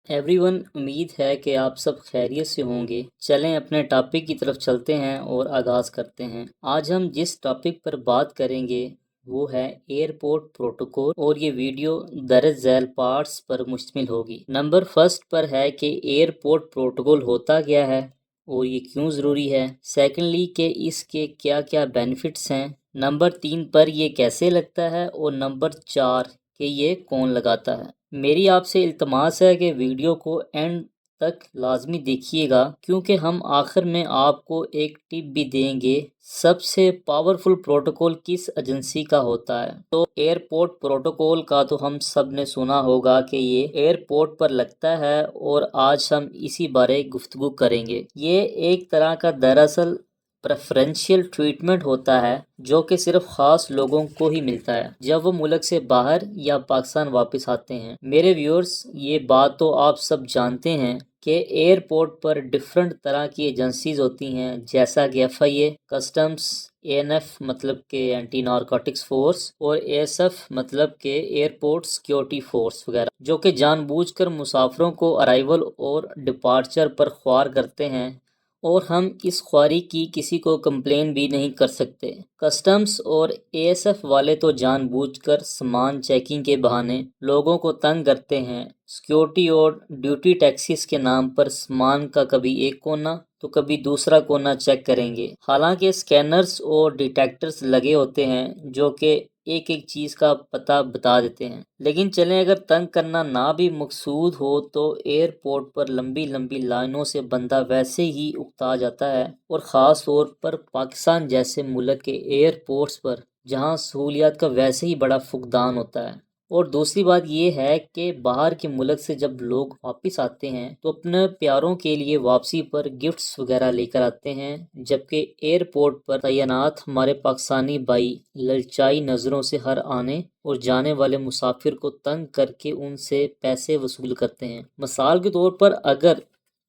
Every one, امید ہے کہ آپ سب خیریت سے ہوں گے۔ چلیں اپنے ٹاپک کی طرف چلتے ہیں اور آغاز کرتے ہیں۔ آج ہم جس ٹاپک پر بات کریں گے وہ ہے ایئرپورٹ پروٹوکول، اور یہ ویڈیو درج ذیل پارٹس پر مشتمل ہوگی۔ نمبر فرسٹ پر ہے کہ ایئرپورٹ پروٹوکول ہوتا کیا ہے اور یہ کیوں ضروری ہے۔ سیکنڈلی کہ اس کے کیا کیا بینیفٹس ہیں۔ نمبر 3 پر یہ کیسے لگتا ہے، اور نمبر 4 کہ یہ کون لگاتا ہے۔ میری آپ سے التماس ہے کہ ویڈیو کو اینڈ تک لازمی دیکھیے گا، کیونکہ ہم آخر میں آپ کو ایک ٹپ بھی دیں گے سب سے پاورفل پروٹوکول کس ایجنسی کا ہوتا ہے۔ تو ایئرپورٹ پروٹوکول کا تو ہم سب نے سنا ہوگا کہ یہ ایئرپورٹ پر لگتا ہے، اور آج ہم اسی بارے گفتگو کریں گے۔ یہ ایک طرح کا دراصل پریفرنشیل ٹریٹمنٹ ہوتا ہے جو کہ صرف خاص لوگوں کو ہی ملتا ہے جب وہ ملک سے باہر یا پاکستان واپس آتے ہیں۔ میرے ویورز، یہ بات تو آپ سب جانتے ہیں کہ ایئرپورٹ پر ڈیفرنٹ طرح کی ایجنسیز ہوتی ہیں، جیسا کہ FIA، کسٹمز، ANF مطلب کہ اینٹی نارکوٹکس فورس، اور ASF مطلب کہ ایئرپورٹ سیکیورٹی فورس وغیرہ، جو کہ جان بوجھ کر مسافروں کو ارائیول اور ڈپارچر پر خوار کرتے ہیں، اور ہم اس خواری کی کسی کو کمپلین بھی نہیں کر سکتے۔ کسٹمز اور ASF والے تو جان بوجھ کر سامان چیکنگ کے بہانے لوگوں کو تنگ کرتے ہیں۔ سیکیورٹی اور ڈیوٹی ٹیکسیز کے نام پر سامان کا کبھی ایک کونا تو کبھی دوسرا کونا چیک کریں گے، حالانکہ اسکینرز اور ڈیٹیکٹرز لگے ہوتے ہیں جو کہ ایک ایک چیز کا پتہ بتا دیتے ہیں۔ لیکن چلیں، اگر تنگ کرنا نہ بھی مقصود ہو تو ایئرپورٹ پر لمبی لمبی لائنوں سے بندہ ویسے ہی اکتا جاتا ہے، اور خاص طور پر پاکستان جیسے ملک کے ایئرپورٹس پر جہاں سہولیات کا ویسے ہی بڑا فقدان ہوتا ہے۔ اور دوسری بات یہ ہے کہ باہر کے ملک سے جب لوگ واپس آتے ہیں تو اپنے پیاروں کے لیے واپسی پر گفٹس وغیرہ لے کر آتے ہیں، جبکہ ایئرپورٹ پر تعینات ہمارے پاکستانی بھائی للچائی نظروں سے ہر آنے اور جانے والے مسافر کو تنگ کر کے ان سے پیسے وصول کرتے ہیں۔ مثال کے طور پر، اگر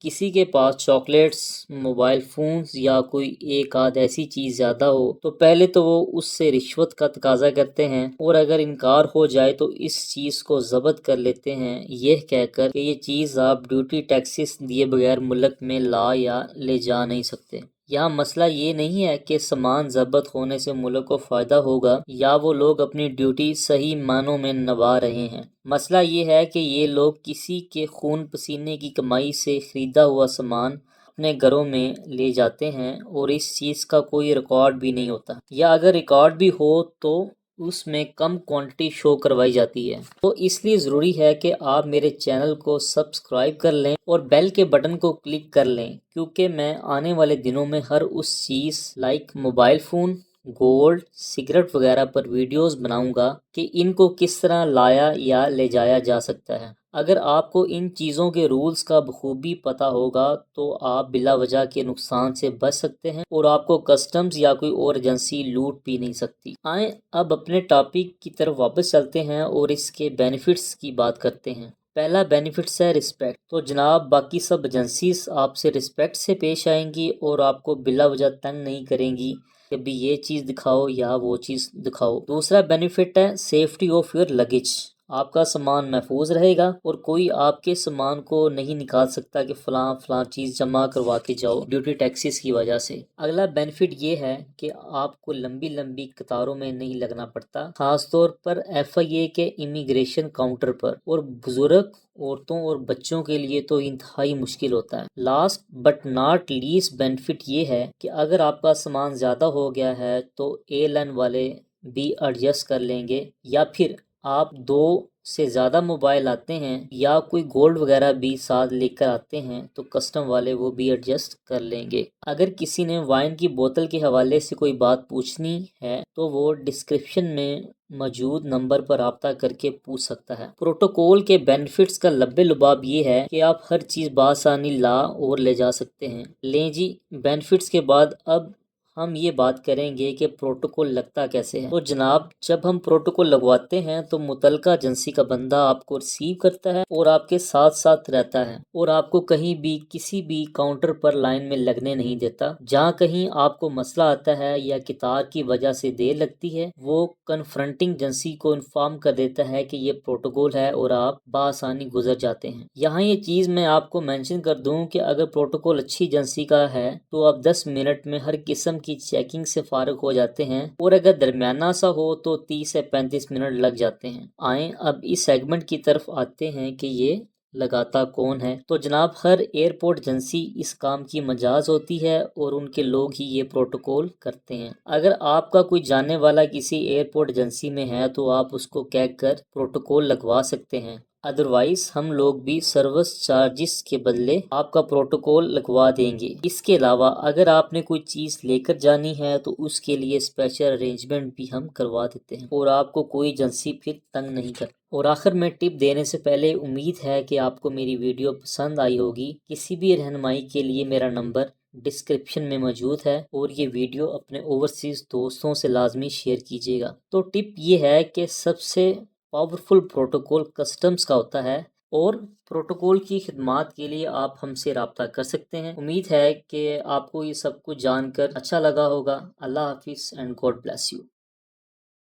کسی کے پاس چاکلیٹس، موبائل فونز یا کوئی ایک آدھ ایسی چیز زیادہ ہو تو پہلے تو وہ اس سے رشوت کا تقاضا کرتے ہیں، اور اگر انکار ہو جائے تو اس چیز کو ضبط کر لیتے ہیں، یہ کہہ کر کہ یہ چیز آپ ڈیوٹی ٹیکسز دیے بغیر ملک میں لا یا لے جا نہیں سکتے۔ یہاں مسئلہ یہ نہیں ہے کہ سامان ضبط ہونے سے ملک کو فائدہ ہوگا یا وہ لوگ اپنی ڈیوٹی صحیح معنوں میں نبھا رہے ہیں۔ مسئلہ یہ ہے کہ یہ لوگ کسی کے خون پسینے کی کمائی سے خریدا ہوا سامان اپنے گھروں میں لے جاتے ہیں، اور اس چیز کا کوئی ریکارڈ بھی نہیں ہوتا، یا اگر ریکارڈ بھی ہو تو اس میں کم کوانٹٹی شو کروائی جاتی ہے۔ تو اس لیے ضروری ہے کہ آپ میرے چینل کو سبسکرائب کر لیں اور بیل کے بٹن کو کلک کر لیں، کیونکہ میں آنے والے دنوں میں ہر اس چیز like mobile phone, gold, cigarette وغیرہ پر ویڈیوز بناؤں گا کہ ان کو کس طرح لایا یا لے جایا جا سکتا ہے۔ اگر آپ کو ان چیزوں کے رولز کا بخوبی پتہ ہوگا تو آپ بلا وجہ کے نقصان سے بچ سکتے ہیں، اور آپ کو کسٹمز یا کوئی اور ایجنسی لوٹ بھی نہیں سکتی۔ آئیں اب اپنے ٹاپک کی طرف واپس چلتے ہیں اور اس کے بینیفٹس کی بات کرتے ہیں۔ پہلا بینیفٹس ہے رسپیکٹ۔ تو جناب، باقی سب ایجنسیز آپ سے رسپیکٹ سے پیش آئیں گی اور آپ کو بلا وجہ تنگ نہیں کریں گی کہ بھی یہ چیز دکھاؤ یا وہ چیز دکھاؤ۔ دوسرا بینیفٹ ہے سیفٹی آف یور لگیج۔ آپ کا سامان محفوظ رہے گا اور کوئی آپ کے سامان کو نہیں نکال سکتا کہ فلاں فلاں چیز جمع کروا کے جاؤ ڈیوٹی ٹیکسیز کی وجہ سے۔ اگلا بینیفٹ یہ ہے کہ آپ کو لمبی لمبی قطاروں میں نہیں لگنا پڑتا، خاص طور پر FIA کے امیگریشن کاؤنٹر پر، اور بزرگ، عورتوں اور بچوں کے لیے تو انتہائی مشکل ہوتا ہے۔ Last but not least benefit یہ ہے کہ اگر آپ کا سامان زیادہ ہو گیا ہے تو ایئر لائن والے بھی ایڈجسٹ کر لیں گے، یا پھر آپ 2 سے زیادہ موبائل آتے ہیں یا کوئی گولڈ وغیرہ بھی ساتھ لے کر آتے ہیں تو کسٹم والے وہ بھی ایڈجسٹ کر لیں گے۔ اگر کسی نے وائن کی بوتل کے حوالے سے کوئی بات پوچھنی ہے تو وہ ڈسکرپشن میں موجود نمبر پر رابطہ کر کے پوچھ سکتا ہے۔ پروٹوکول کے بینیفٹس کا لب لباب یہ ہے کہ آپ ہر چیز بآسانی لا اور لے جا سکتے ہیں۔ لیں جی، بینیفٹس کے بعد اب ہم یہ بات کریں گے کہ پروٹوکول لگتا کیسے ہے۔ تو جناب، جب ہم پروٹوکول لگواتے ہیں تو متعلقہ ایجنسی کا بندہ آپ کو ریسیو کرتا ہے اور آپ کے ساتھ ساتھ رہتا ہے اور آپ کو کہیں بھی کسی بھی کاؤنٹر پر لائن میں لگنے نہیں دیتا۔ جہاں کہیں آپ کو مسئلہ آتا ہے یا قطار کی وجہ سے دیر لگتی ہے، وہ کنفرنٹنگ ایجنسی کو انفارم کر دیتا ہے کہ یہ پروٹوکول ہے اور آپ بآسانی گزر جاتے ہیں۔ یہاں یہ چیز میں آپ کو مینشن کر دوں کہ اگر پروٹوکول اچھی ایجنسی کا ہے تو آپ 10 منٹ میں ہر قسم کی چیکنگ سے فارغ ہو جاتے ہیں، اور اگر درمیانہ سا ہو تو 30 سے 35 منٹ لگ جاتے ہیں۔ آئیں اب اس سیگمنٹ کی طرف آتے ہیں کہ یہ لگاتا کون ہے۔ تو جناب، ہر ایئرپورٹ ایجنسی اس کام کی مجاز ہوتی ہے اور ان کے لوگ ہی یہ پروٹوکول کرتے ہیں۔ اگر آپ کا کوئی جاننے والا کسی ایئرپورٹ ایجنسی میں ہے تو آپ اس کو کہہ کر پروٹوکول لگوا سکتے ہیں، ادروائز ہم لوگ بھی سروس چارجز کے بدلے آپ کا پروٹوکول لگوا دیں گے۔ اس کے علاوہ اگر آپ نے کوئی چیز لے کر جانی ہے تو اس کے لیے اسپیشل ارینجمنٹ بھی ہم کروا دیتے ہیں اور آپ کو کوئی ایجنسی پھر تنگ نہیں کرتی۔ اور آخر میں ٹپ دینے سے پہلے، امید ہے کہ آپ کو میری ویڈیو پسند آئی ہوگی۔ کسی بھی رہنمائی کے لیے میرا نمبر ڈسکرپشن میں موجود ہے، اور یہ ویڈیو اپنے اوورسیز دوستوں سے لازمی شیئر کیجیے گا۔ تو ٹپ یہ ہے کہ سب سے پاورفل پروٹوکول کسٹمز کا ہوتا ہے، اور پروٹوکول کی خدمات کے لیے آپ ہم سے رابطہ کر سکتے ہیں۔ امید ہے کہ آپ کو یہ سب کچھ جان کر اچھا لگا ہوگا۔ اللہ حافظ اینڈ گاڈ بلیس یو۔